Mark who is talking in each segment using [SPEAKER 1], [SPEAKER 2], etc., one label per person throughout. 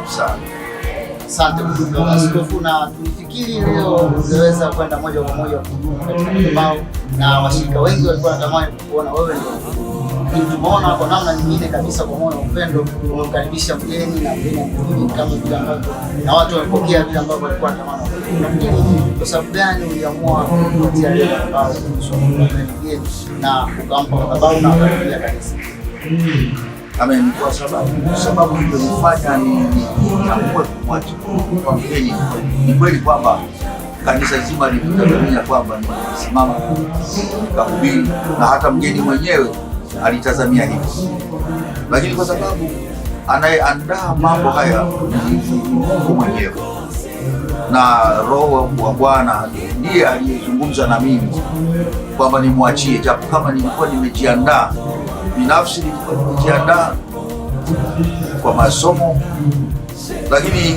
[SPEAKER 1] sana.
[SPEAKER 2] Asante Bwana Askofu, na tulifikiri leo ungeweza kwenda moja kwa moja katika madhabahu na washirika wengi walikuwa wanatamani kuona wewe ndio. Tumeona kwa namna nyingine kabisa, kwa moyo wa upendo umemkaribisha mgeni na mgeni amekuja kama vile ambavyo na watu wamepokea vile ambavyo walikuwa wanatamani. Kwa sababu gani uliamua kupatia leo madhabahu mgeni na ukampa madhabahu na akarudia kanisa?
[SPEAKER 1] Amen. Kwa sababu ndio nifanya niamue kumwacha kwa mgeni. Ni kweli kwamba kanisa zima lilitazamia kwamba nisimama kuhubiri na hata mgeni mwenyewe alitazamia hivi, lakini kwa sababu anayeandaa mambo haya ni Mungu mwenyewe na Roho wa Bwana ndiye aliyezungumza na mimi kwamba nimwachie, japo kama nilikuwa nimejiandaa binafsi, nilikuwa nimejiandaa kwa masomo, lakini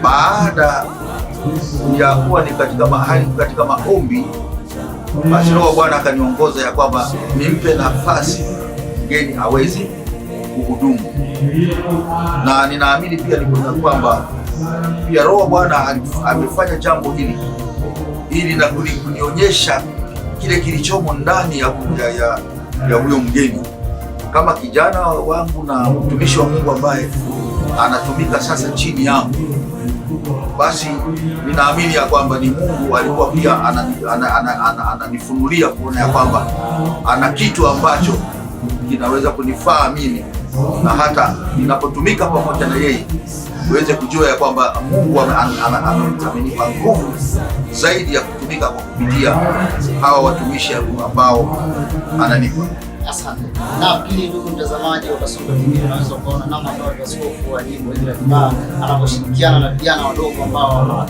[SPEAKER 1] baada ya kuwa ni katika maombi, basi Roho wa Bwana akaniongoza ya kwamba nimpe nafasi mgeni aweze kuhudumu, na ninaamini pia ni kwamba pia Roho wa Bwana amefanya jambo hili na kunionyesha kile kilichomo ndani ya huyo mgeni, kama kijana wangu na mtumishi wa Mungu ambaye anatumika sasa chini yangu. Basi ninaamini ya kwamba ni Mungu alikuwa pia ananifunulia kuona ya kwamba ana kitu ambacho kinaweza kunifaa mimi, na hata ninapotumika pamoja na yeye uweze kujua ya kwamba Mungu amenipa nguvu zaidi ya kutumika kwa kupitia hawa watumishi ambao ananipa.
[SPEAKER 2] Asante. Na pili, ndugu mtazamaji wa Kasongo TV, unaweza kuona namna ambavyo askofu wa jimbo hili la Kibaha anaposhirikiana na vijana wadogo ambao